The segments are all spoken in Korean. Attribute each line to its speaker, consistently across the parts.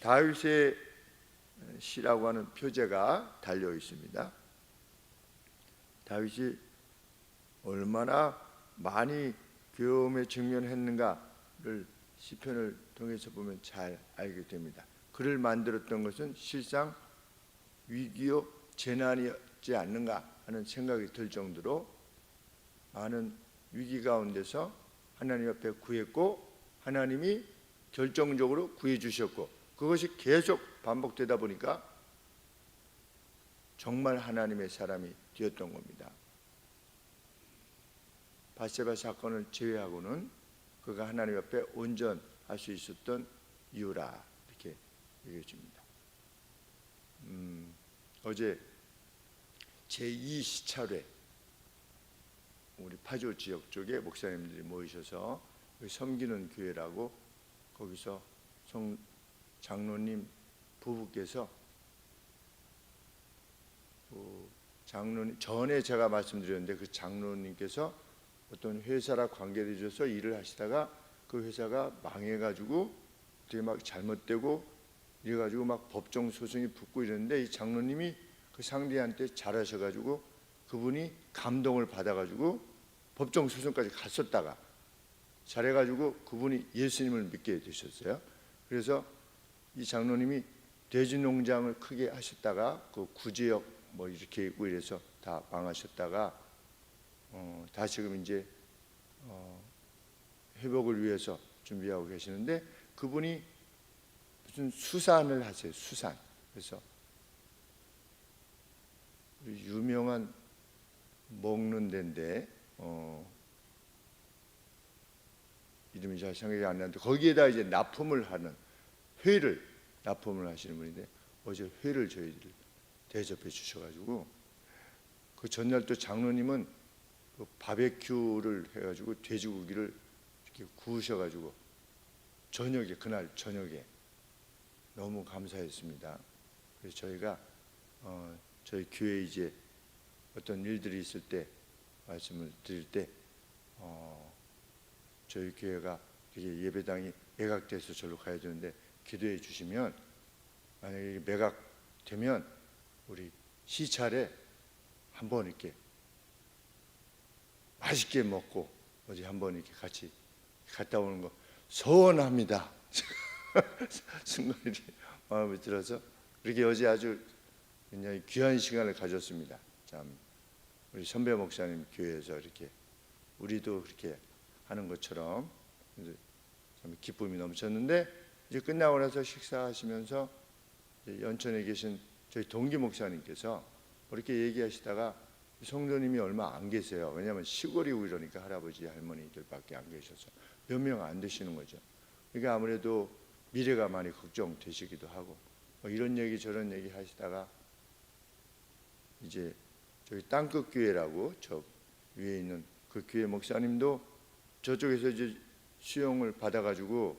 Speaker 1: 다윗의 시라고 하는 표제가 달려 있습니다. 다윗이 얼마나 많이 괴로움에 직면했는가를 시편을 통해서 보면 잘 알게 됩니다. 그를 만들었던 것은 실상 위기요 재난이었지 않는가 하는 생각이 들 정도로 많은 위기 가운데서 하나님 앞에 구했고 하나님이 결정적으로 구해 주셨고 그것이 계속 반복되다 보니까 정말 하나님의 사람이 되었던 겁니다. 밧세바 사건을 제외하고는 그가 하나님 앞에 온전할 수 있었던 이유라 이렇게 얘기해 줍니다. 어제 제2시찰회 우리 파주 지역 쪽에 목사님들이 모이셔서 섬기는 교회라고 거기서 송 장로님 부부께서 장로님 전에 제가 말씀드렸는데 그 장로님께서 어떤 회사라 관계를 줘서 일을 하시다가 그 회사가 망해가지고 되게 막 잘못되고 이래가지고 막 법정 소송이 붙고 이랬는데 이 장로님이 그 상대한테 잘하셔가지고 그분이 감동을 받아가지고 법정 소송까지 갔었다가 잘해가지고 그분이 예수님을 믿게 되셨어요. 그래서 이 장로님이 돼지 농장을 크게 하셨다가 그 구제역 뭐 이렇게 있고 이래서 다 망하셨다가 다시금 이제 회복을 위해서 준비하고 계시는데 그분이 무슨 수산을 하세요. 수산. 그래서 유명한 먹는 데인데 이름이 잘 생각이 안 나는데 거기에다 이제 납품을 하는 회를 납품을 하시는 분인데 어제 회를 저희들 대접해 주셔가지고 그 전날 또 장로님은 그 바베큐를 해가지고 돼지고기를 이렇게 구우셔가지고 저녁에 그날 저녁에 너무 감사했습니다. 그래서 저희가 저희 교회 이제 어떤 일들이 있을 때 말씀을 드릴 때 저희 교회가 이게 예배당이 매각돼서 절로 가야 되는데 기도해 주시면 만약에 매각되면 우리 시찰에 한번 이렇게 맛있게 먹고 어디 한번 이렇게 같이 갔다 오는 거 소원합니다. 순간이 마음에 들어서 그렇게 어제 아주 굉장히 귀한 시간을 가졌습니다. 참 우리 선배 목사님 교회에서 이렇게 우리도 그렇게 하는 것처럼 참 기쁨이 넘쳤는데 이제 끝나고 나서 식사하시면서 연천에 계신 저희 동기 목사님께서 이렇게 얘기하시다가 성도님이 얼마 안 계세요. 왜냐하면 시골이고 이러니까 할아버지 할머니들밖에 안 계셔서 몇 명 안 되시는 거죠. 그러니까 아무래도 미래가 많이 걱정되시기도 하고 이런 얘기 저런 얘기 하시다가 이제 저기 땅끝 교회라고 저 위에 있는 그 교회 목사님도 저쪽에서 이제 수용을 받아가지고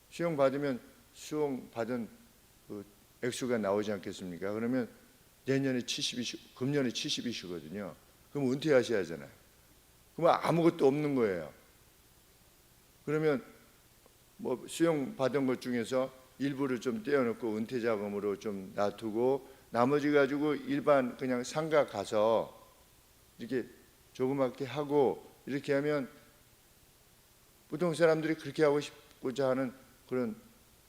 Speaker 1: 수용 받으면 수용 받은 그 액수가 나오지 않겠습니까? 그러면 내년에 70이시, 금년에 70이시거든요. 그럼 은퇴하셔야 하잖아요. 그러면 아무것도 없는 거예요. 그러면 뭐 수용 받은 것 중에서 일부를 좀 떼어놓고 은퇴 자금으로 좀 놔두고 나머지 가지고 일반 그냥 상가 가서 이렇게 조그맣게 하고 이렇게 하면 보통 사람들이 그렇게 하고 싶고자 하는 그런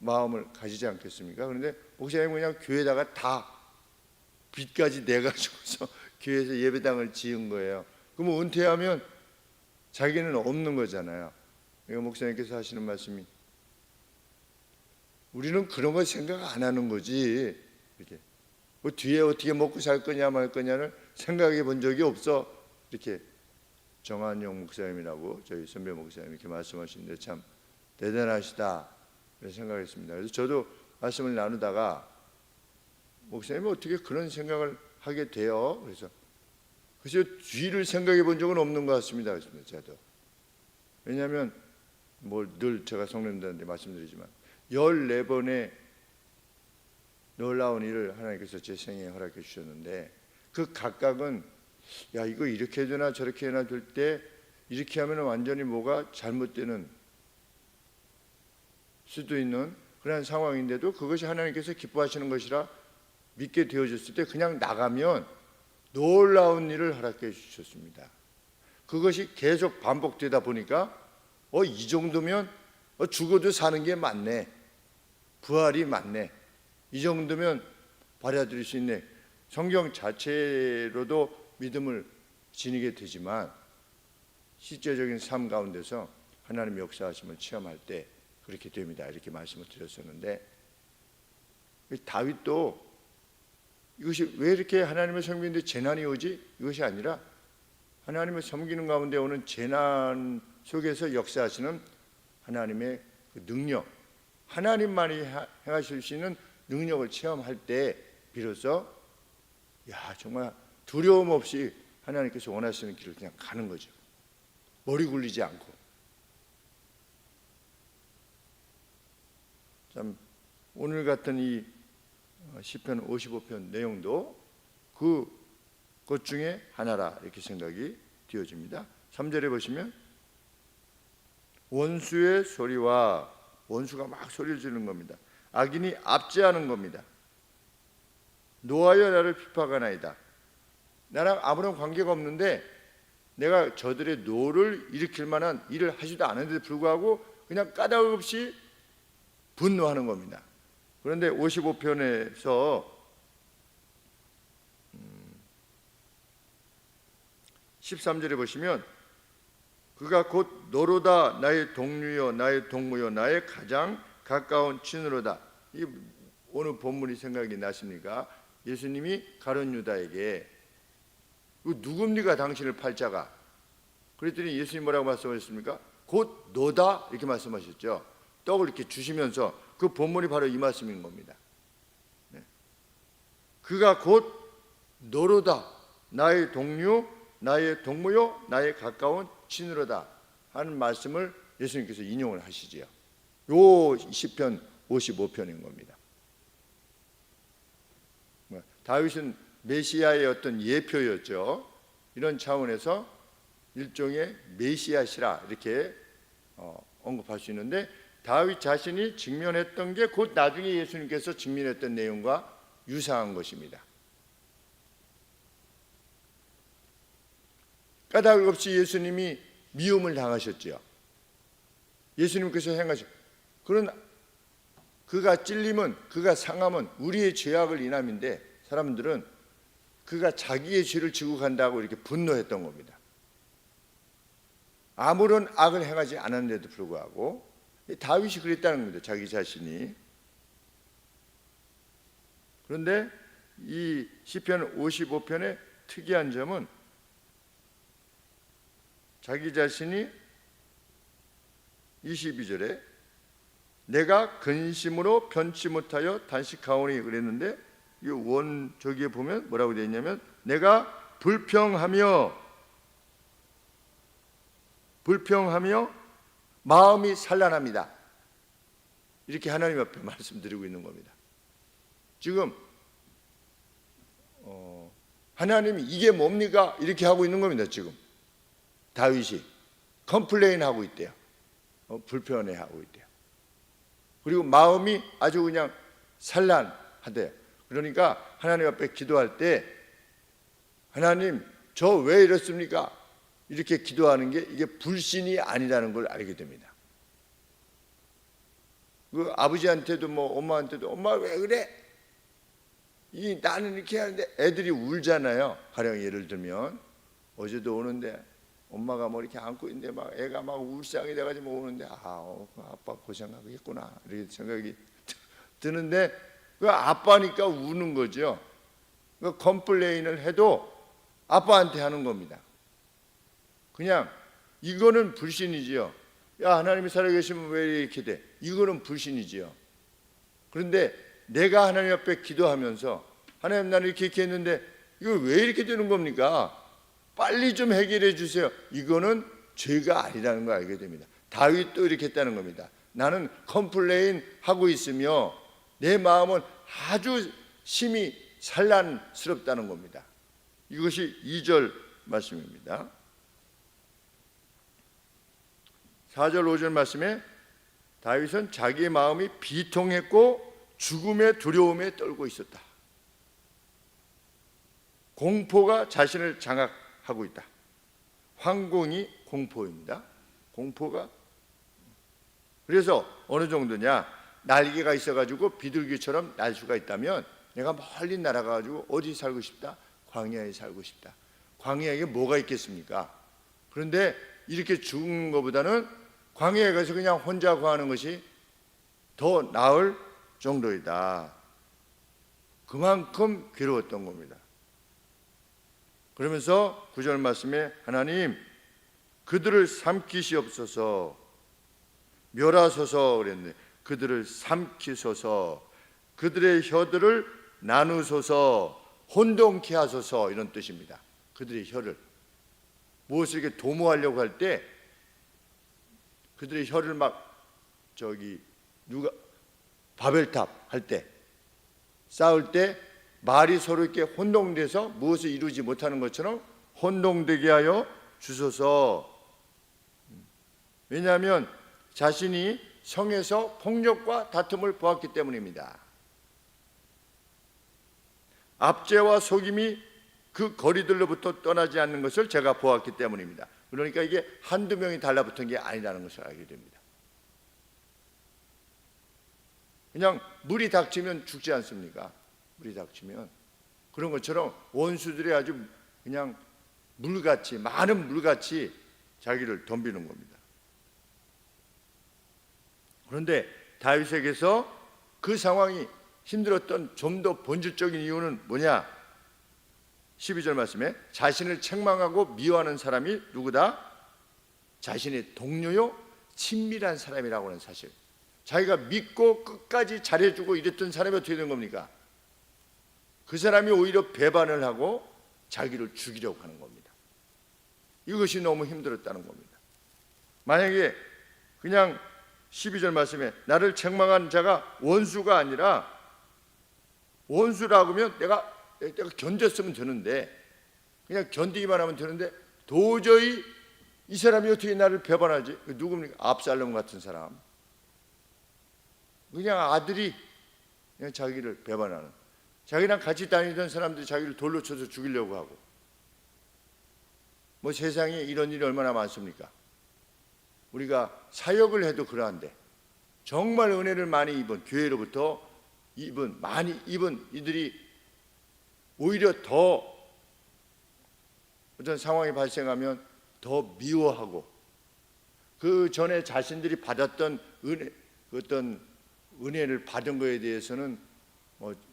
Speaker 1: 마음을 가지지 않겠습니까? 그런데 목사님은 그냥 교회에다가 다 빚까지 내가지고서 교회에서 예배당을 지은 거예요. 그러면 은퇴하면 자기는 없는 거잖아요. 그러니까 목사님께서 하시는 말씀이 우리는 그런 거 생각 안 하는 거지. 이렇게 뭐 뒤에 어떻게 먹고 살 거냐 말 거냐를 생각해 본 적이 없어. 이렇게 정한용 목사님이라고 저희 선배 목사님 이렇게 말씀하시는데 참 대단하시다 이런 생각했습니다. 그래서 저도 말씀을 나누다가 목사님이 어떻게 그런 생각을 하게 돼요? 그래서 뒤를 생각해 본 적은 없는 것 같습니다. 그랬습니다. 저도. 왜냐하면 뭐 늘 제가 성령들한테 말씀드리지만 14번의 놀라운 일을 하나님께서 제 생애에 허락해 주셨는데 그 각각은 야 이거 이렇게 해야 되나 저렇게 해야 될 때 이렇게 하면 완전히 뭐가 잘못되는 수도 있는 그런 상황인데도 그것이 하나님께서 기뻐하시는 것이라 믿게 되어졌을 때 그냥 나가면 놀라운 일을 허락해 주셨습니다. 그것이 계속 반복되다 보니까 이 정도면 죽어도 사는 게 맞네, 부활이 맞네, 이 정도면 받아들일 수 있네. 성경 자체로도 믿음을 지니게 되지만 실제적인 삶 가운데서 하나님의 역사하심을 체험할 때 그렇게 됩니다. 이렇게 말씀을 드렸었는데, 다윗도 이것이 왜 이렇게 하나님을 섬기는데 재난이 오지? 이것이 아니라 하나님을 섬기는 가운데 오는 재난 속에서 역사하시는 하나님의 그 능력, 하나님만이 행하실 수 있는 능력을 체험할 때 비로소 정말 두려움 없이 하나님께서 원하시는 길을 그냥 가는 거죠. 머리 굴리지 않고. 참 오늘 같은 이 시편 55편 내용도 그것 중에 하나라 이렇게 생각이 되어집니다. 3절에 보시면 원수의 소리와, 원수가 막 소리를 지르는 겁니다. 악인이 압제하는 겁니다. 노하여 나를 비박하나이다. 나랑 아무런 관계가 없는데 내가 저들의 노를 일으킬 만한 일을 하지도 않은데도 불구하고 그냥 까닭 없이 분노하는 겁니다. 그런데 55편에서 13절에 보시면 그가 곧 너로다 나의 동류여 나의 동무여 나의 가장 가까운 친으로다. 이 오늘 본문이 생각이 나십니까? 예수님이 가룟 유다에게 누굽니까 당신을 팔 자가? 그랬더니 예수님 뭐라고 말씀하셨습니까? 곧 너다 이렇게 말씀하셨죠. 떡을 이렇게 주시면서 그 본문이 바로 이 말씀인 겁니다. 그가 곧 너로다 나의 동료 나의 동무요 나의 가까운 친으로다 하는 말씀을 예수님께서 인용을 하시지요. 요 시편 55편인 겁니다. 다윗은 메시아의 어떤 예표였죠. 이런 차원에서 일종의 메시아시라 이렇게 언급할 수 있는데, 다윗 자신이 직면했던 게 곧 나중에 예수님께서 직면했던 내용과 유사한 것입니다. 까닭 없이 예수님이 미움을 당하셨죠. 예수님께서 행하신 그런 그가 찔림은, 그가 상함은 우리의 죄악을 인함인데 사람들은 그가 자기의 죄를 지고 간다고 이렇게 분노했던 겁니다. 아무런 악을 행하지 않았는데도 불구하고 다윗이 그랬다는 겁니다. 자기 자신이. 그런데 이 시편 55편의 특이한 점은 자기 자신이 22절에 내가 근심으로 편치 못하여 단식하오니 그랬는데, 이 원 저기에 보면 뭐라고 되어 있냐면 내가 불평하며 마음이 산란합니다. 이렇게 하나님 앞에 말씀드리고 있는 겁니다. 지금 하나님이 이게 뭡니까? 이렇게 하고 있는 겁니다. 지금 다윗이 컴플레인하고 있대요. 불편해하고 있대요. 그리고 마음이 아주 그냥 산란하대요. 그러니까 하나님 앞에 기도할 때 하나님 저 왜 이렇습니까? 이렇게 기도하는 게 이게 불신이 아니라는 걸 알게 됩니다. 그 아버지한테도 뭐 엄마한테도 엄마 왜 그래? 나는 이렇게 하는데 애들이 울잖아요. 가령 예를 들면 어제도 오는데 엄마가 뭐 이렇게 안고 있는데 막 애가 막 울상이 돼가지고 오는데 아빠 고생하겠구나 이렇게 생각이 드는데 그 아빠니까 우는 거죠. 그 컴플레인을 해도 아빠한테 하는 겁니다. 그냥 이거는 불신이지요. 야 하나님이 살아계시면 왜 이렇게 돼? 이거는 불신이지요. 그런데 내가 하나님 앞에 기도하면서 하나님 나는 이렇게 했는데 이거 왜 이렇게 되는 겁니까? 빨리 좀 해결해 주세요. 이거는 죄가 아니라는 걸 알게 됩니다. 다윗도 이렇게 했다는 겁니다. 나는 컴플레인 하고 있으며 내 마음은 아주 심히 산란스럽다는 겁니다. 이것이 2절 말씀입니다. 4절 5절 말씀에 다윗은 자기의 마음이 비통했고 죽음의 두려움에 떨고 있었다. 공포가 자신을 장악하고 있다. 황공이 공포입니다. 공포가. 그래서 어느 정도냐, 날개가 있어가지고 비둘기처럼 날 수가 있다면 내가 멀리 날아가가지고 어디 살고 싶다? 광야에 살고 싶다. 광야에 뭐가 있겠습니까? 그런데 이렇게 죽는 것보다는 광야에 가서 그냥 혼자 구하는 것이 더 나을 정도이다. 그만큼 괴로웠던 겁니다. 그러면서 9절 말씀에 하나님 그들을 삼키시옵소서, 멸하소서 그랬네. 그들을 삼키소서, 그들의 혀들을 나누소서, 혼동케 하소서, 이런 뜻입니다. 그들의 혀를 무엇을 이렇게 도모하려고 할 때 그들의 혀를 누가 바벨탑 할 때, 싸울 때 말이 서로 이렇게 혼동돼서 무엇을 이루지 못하는 것처럼 혼동되게 하여 주소서. 왜냐하면 자신이 성에서 폭력과 다툼을 보았기 때문입니다. 압제와 속임이 그 거리들로부터 떠나지 않는 것을 제가 보았기 때문입니다. 그러니까 이게 한두 명이 달라붙은 게 아니라는 것을 알게 됩니다. 그냥 물이 닥치면 죽지 않습니까? 물이 닥치면. 그런 것처럼 원수들이 아주 그냥 물같이, 많은 물같이 자기를 덤비는 겁니다. 그런데 다윗에게서 그 상황이 힘들었던 좀 더 본질적인 이유는 뭐냐? 12절 말씀에 자신을 책망하고 미워하는 사람이 누구다? 자신의 동료요, 친밀한 사람이라고 하는 사실. 자기가 믿고 끝까지 잘해주고 이랬던 사람이 어떻게 된 겁니까? 그 사람이 오히려 배반을 하고 자기를 죽이려고 하는 겁니다. 이것이 너무 힘들었다는 겁니다. 만약에 그냥 12절 말씀에 나를 책망한 자가 원수가 아니라, 원수라고 하면 내가 견뎠으면 되는데, 그냥 견디기만 하면 되는데 도저히 이 사람이 어떻게 나를 배반하지? 누굽니까? 압살롬 같은 사람. 그냥 아들이 그냥 자기를 배반하는, 자기랑 같이 다니던 사람들이 자기를 돌로 쳐서 죽이려고 하고. 뭐 세상에 이런 일이 얼마나 많습니까? 우리가 사역을 해도 그러한데, 정말 은혜를 많이 입은, 교회로부터 많이 입은 이들이 오히려 더 어떤 상황이 발생하면 더 미워하고, 그 전에 자신들이 받았던 어떤 은혜를 받은 것에 대해서는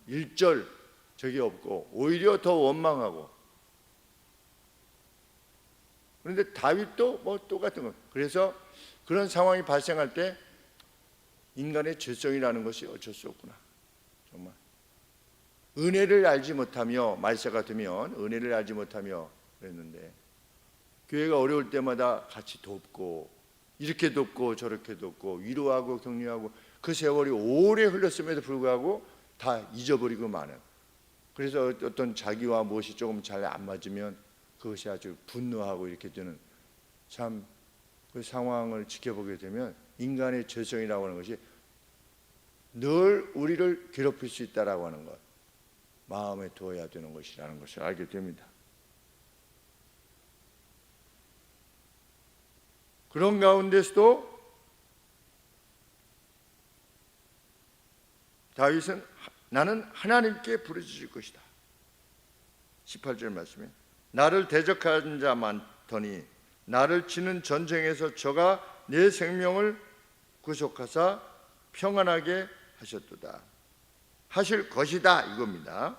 Speaker 1: 일절 적이 없고 오히려 더 원망하고. 그런데 다윗도 똑같은 거. 그래서 그런 상황이 발생할 때 인간의 죄성이라는 것이 어쩔 수 없구나. 정말 은혜를 알지 못하며, 말세 같으면 은혜를 알지 못하며 그랬는데, 교회가 어려울 때마다 같이 돕고, 이렇게 돕고 저렇게 돕고, 위로하고 격려하고, 그 세월이 오래 흘렀음에도 불구하고 다 잊어버리고 마는. 그래서 어떤 자기와 무엇이 조금 잘 안 맞으면 그것이 아주 분노하고 이렇게 되는, 참 그 상황을 지켜보게 되면 인간의 죄성이라고 하는 것이 늘 우리를 괴롭힐 수 있다라고 하는 것, 마음에 두어야 되는 것이라는 것을 알게 됩니다. 그런 가운데서도 다윗은 나는 하나님께 부르짖을 것이다. 18절 말씀에 나를 대적하는 자 많더니 나를 치는 전쟁에서 저가 내 생명을 구속하사 평안하게 하셨도다. 하실 것이다 이겁니다.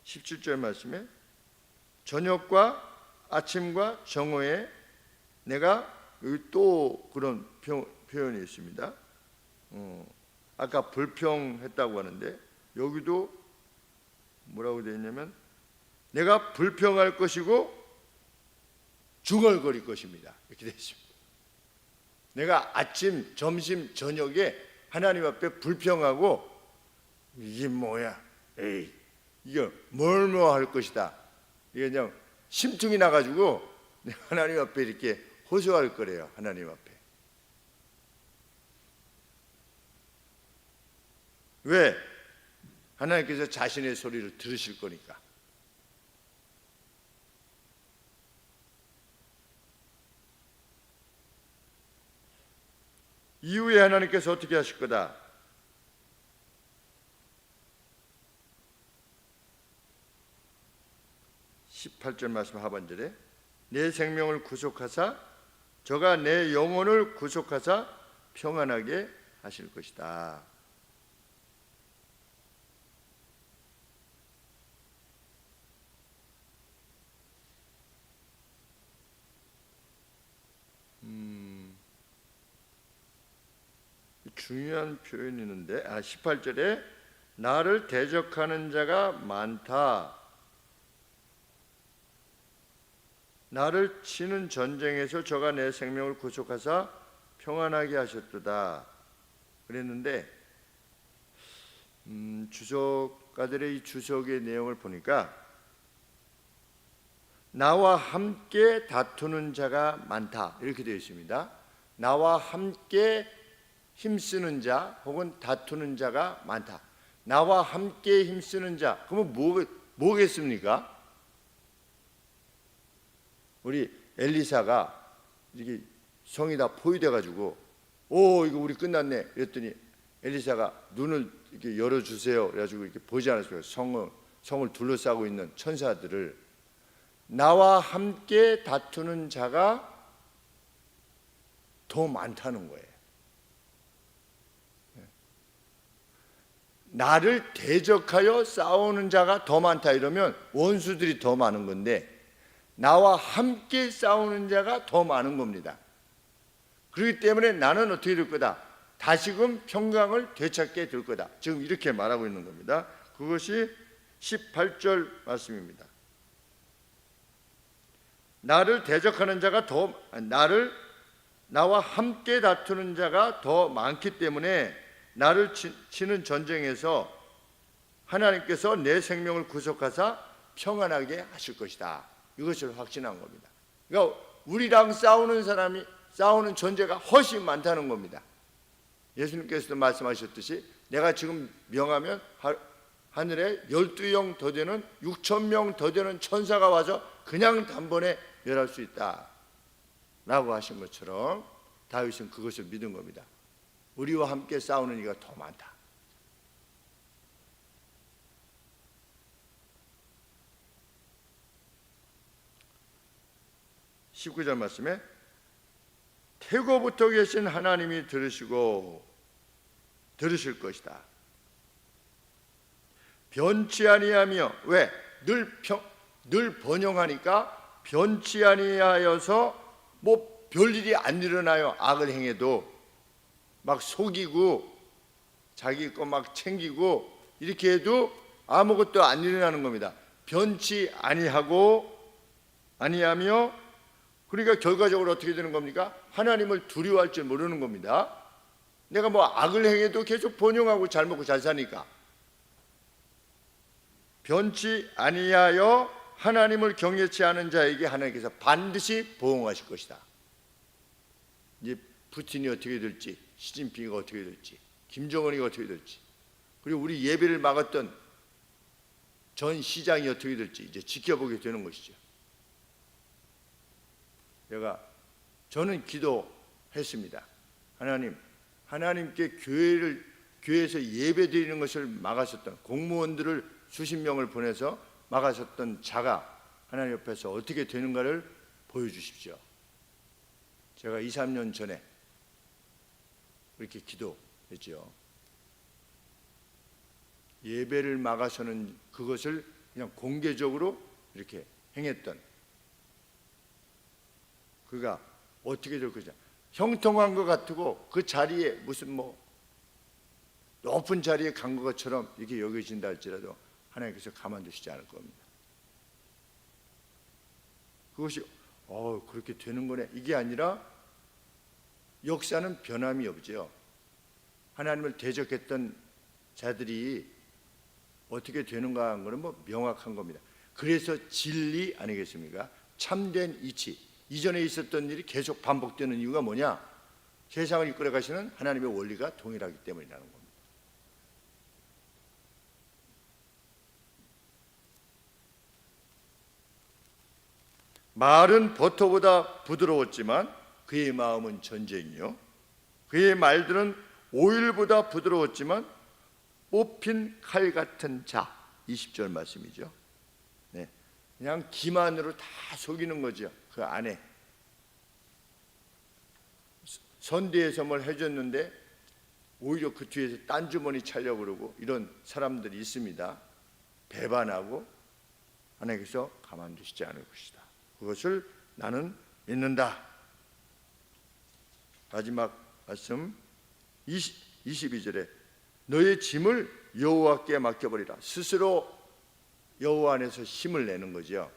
Speaker 1: (17절) 말씀에 저녁과 아침과 정오에 내가, 여기 또 그런 표현이 있습니다. 아까 불평했다고 하는데 여기도 뭐라고 되어 있냐면 내가 불평할 것이고 중얼거릴 것입니다. 이렇게 되어 있습니다. 내가 아침, 점심, 저녁에 하나님 앞에 불평하고, 이게 뭐야? 이게 뭘 할 것이다. 이게 그냥 심증이 나가지고 하나님 앞에 이렇게 호소할 거래요. 하나님 앞에. 왜? 하나님께서 자신의 소리를 들으실 거니까. 이후에 하나님께서 어떻게 하실 거다? 18절 말씀 하반절에 내 생명을 구속하사 저가 내 영혼을 구속하사 평안하게 하실 것이다. 중요한 표현이 있는데 18절에 나를 대적하는 자가 많다. 나를 치는 전쟁에서 저가 내 생명을 구속하사 평안하게 하셨도다 그랬는데 주석가들의 이 주석의 내용을 보니까 나와 함께 다투는 자가 많다 이렇게 되어 있습니다. 나와 함께 힘쓰는 자 혹은 다투는 자가 많다. 나와 함께 힘쓰는 자 그러면 뭐겠습니까? 우리 엘리사가 이게 성이 다 포위돼 가지고 이거 우리 끝났네 그랬더니 엘리사가 눈을 이렇게 열어주세요 그래가지고 이렇게 보지 않았어요. 성을 둘러싸고 있는 천사들을. 나와 함께 다투는 자가 더 많다는 거예요. 나를 대적하여 싸우는 자가 더 많다 이러면 원수들이 더 많은 건데 나와 함께 싸우는 자가 더 많은 겁니다. 그렇기 때문에 나는 어떻게 될 거다? 다시금 평강을 되찾게 될 거다. 지금 이렇게 말하고 있는 겁니다. 그것이 18절 말씀입니다. 나를 대적하는 자가 나와 함께 다투는 자가 더 많기 때문에 나를 치는 전쟁에서 하나님께서 내 생명을 구속하사 평안하게 하실 것이다. 이것을 확신한 겁니다. 그러니까 우리랑 싸우는 존재가 훨씬 많다는 겁니다. 예수님께서도 말씀하셨듯이 내가 지금 명하면 하늘에 12영 더 되는 6,000명 더 되는 천사가 와서 그냥 단번에 멸할 수 있다 라고 하신 것처럼 다윗은 그것을 믿은 겁니다. 우리와 함께 싸우는 이가 더 많다. (19절) 말씀에 태고부터 계신 하나님이 들으실 것이다. 변치 아니하며 왜? 늘 번영하니까 변치 아니하여서 뭐 별일이 안 일어나요. 악을 행해도 막 속이고 자기 거 막 챙기고 이렇게 해도 아무것도 안 일어나는 겁니다. 변치 아니하며 그러니까 결과적으로 어떻게 되는 겁니까? 하나님을 두려워할 줄 모르는 겁니다. 내가 뭐 악을 행해도 계속 번영하고 잘 먹고 잘 사니까. 변치 아니하여 하나님을 경외치 않은 자에게 하나님께서 반드시 보응하실 것이다. 이제 푸틴이 어떻게 될지, 시진핑이가 어떻게 될지, 김정은이가 어떻게 될지, 그리고 우리 예배를 막았던 전 시장이 어떻게 될지 이제 지켜보게 되는 것이죠. 저는 기도했습니다. 하나님께 교회에서 예배 드리는 것을 막으셨던 공무원들을 수십 명을 보내서 막으셨던 자가 하나님 옆에서 어떻게 되는가를 보여주십시오. 제가 2, 3년 전에 그렇게 기도했죠. 예배를 막아서는 그것을 그냥 공개적으로 이렇게 행했던 그가 어떻게 될 것이냐. 형통한 것 같고 그 자리에 무슨 뭐 높은 자리에 간 것처럼 이렇게 여겨진다 할지라도 하나님께서 가만두시지 않을 겁니다. 그것이 그렇게 되는 거네 이게 아니라 역사는 변함이 없죠. 하나님을 대적했던 자들이 어떻게 되는가 하는 것은 뭐 명확한 겁니다. 그래서 진리 아니겠습니까? 참된 이치, 이전에 있었던 일이 계속 반복되는 이유가 뭐냐? 세상을 이끌어 가시는 하나님의 원리가 동일하기 때문이라는 겁니다. 말은 버터보다 부드러웠지만 그의 마음은 전쟁이요, 그의 말들은 오일보다 부드러웠지만 뽑힌 칼 같은 자. 20절 말씀이죠. 네, 그냥 기만으로 다 속이는 거죠. 그 안에 선대에서 뭘 해줬는데 오히려 그 뒤에서 딴 주머니 차려고 그러고 이런 사람들이 있습니다. 배반하고 하나님께서 가만두시지 않을 것이다. 그것을 나는 믿는다. 마지막 말씀 22절에 너의 짐을 여호와께 맡겨버리라. 스스로 여호와 안에서 힘을 내는 거죠.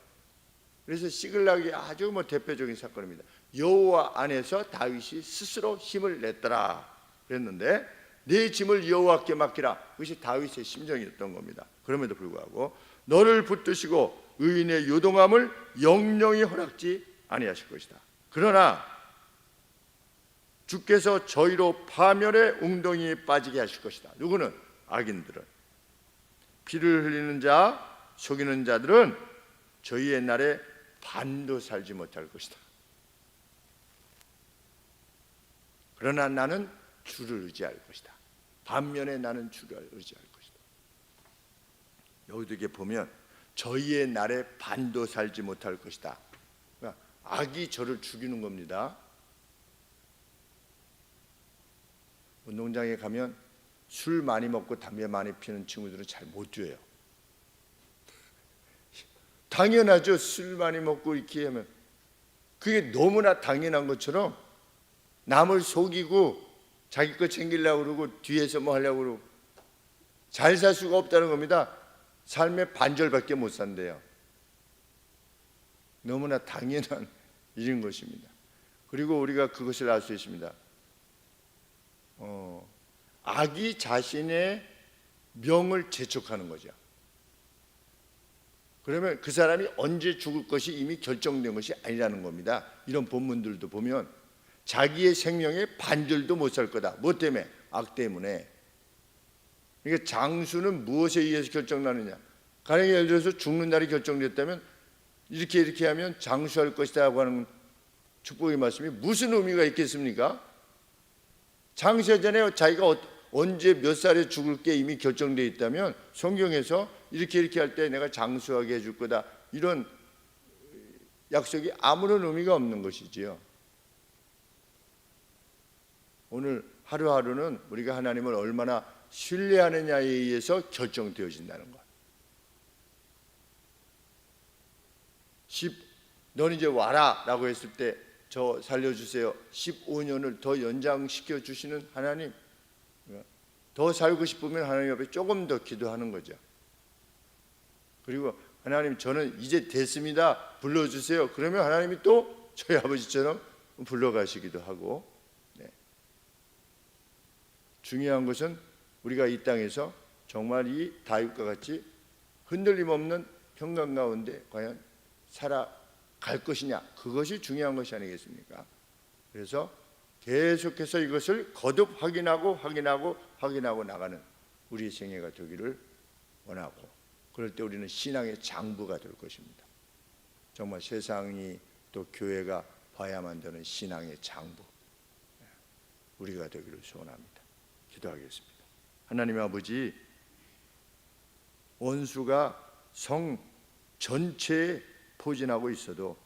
Speaker 1: 그래서 시글락이 아주 대표적인 사건입니다. 여호와 안에서 다윗이 스스로 힘을 냈더라 그랬는데, 내 짐을 여호와께 맡기라. 그것이 다윗의 심정이었던 겁니다. 그럼에도 불구하고 너를 붙드시고 의인의 요동함을 영영히 허락지 아니하실 것이다. 그러나 주께서 저희로 파멸의 웅덩이에 빠지게 하실 것이다. 누구는? 악인들은. 피를 흘리는 자, 속이는 자들은 저희의 날에 반도 살지 못할 것이다. 그러나 나는 주를 의지할 것이다. 반면에 나는 주를 의지할 것이다. 여기도 이렇게 보면 저희의 날에 반도 살지 못할 것이다. 그러니까 악이 저를 죽이는 겁니다. 운동장에 가면 술 많이 먹고 담배 많이 피는 친구들은 잘 못 뛰어요. 당연하죠. 술 많이 먹고 이렇게 하면 그게 너무나 당연한 것처럼 남을 속이고 자기 거 챙기려고 그러고 뒤에서 뭐 하려고 그러고 잘 살 수가 없다는 겁니다. 삶의 반절밖에 못 산대요. 너무나 당연한 일인 것입니다. 그리고 우리가 그것을 알 수 있습니다. 악이 자신의 명을 재촉하는 거죠. 그러면 그 사람이 언제 죽을 것이 이미 결정된 것이 아니라는 겁니다. 이런 본문들도 보면 자기의 생명의 반절도 못 살 거다. 뭐 때문에? 악 때문에. 그러니까 장수는 무엇에 의해서 결정나느냐? 가령 예를 들어서 죽는 날이 결정됐다면 이렇게 하면 장수할 것이다 하고 하는 축복의 말씀이 무슨 의미가 있겠습니까? 장수하잖아요. 자기가 언제 몇 살에 죽을 게 이미 결정되어 있다면 성경에서 이렇게 할 때 내가 장수하게 해줄 거다, 이런 약속이 아무런 의미가 없는 것이지요. 오늘 하루하루는 우리가 하나님을 얼마나 신뢰하느냐에 의해서 결정되어진다는 것. 넌 이제 와라 라고 했을 때 저 살려주세요. 15년을 더 연장시켜 주시는 하나님, 더 살고 싶으면 하나님 앞에 조금 더 기도하는 거죠. 그리고 하나님 저는 이제 됐습니다, 불러주세요. 그러면 하나님이 또 저희 아버지처럼 불러가시기도 하고. 네. 중요한 것은 우리가 이 땅에서 정말 이 다윗과 같이 흔들림 없는 평강 가운데 과연 살아갈 것이냐, 그것이 중요한 것이 아니겠습니까? 그래서 계속해서 이것을 거듭 확인하고 나가는 우리의 생애가 되기를 원하고, 그럴 때 우리는 신앙의 장부가 될 것입니다. 정말 세상이 또 교회가 봐야만 되는 신앙의 장부, 우리가 되기를 소원합니다. 기도하겠습니다. 하나님 아버지, 원수가 성 전체에 포진하고 있어도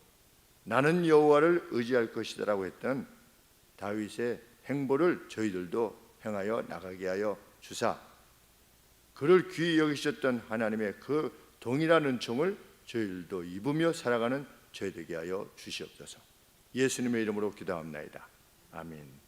Speaker 1: 나는 여호와를 의지할 것이다라고 했던 다윗의 행보를 저희들도 행하여 나가게 하여 주사, 그를 귀히 여기셨던 하나님의 그 동일한 은총을 저희들도 입으며 살아가는 저희 되게 하여 주시옵소서. 예수님의 이름으로 기도합나이다. 아멘.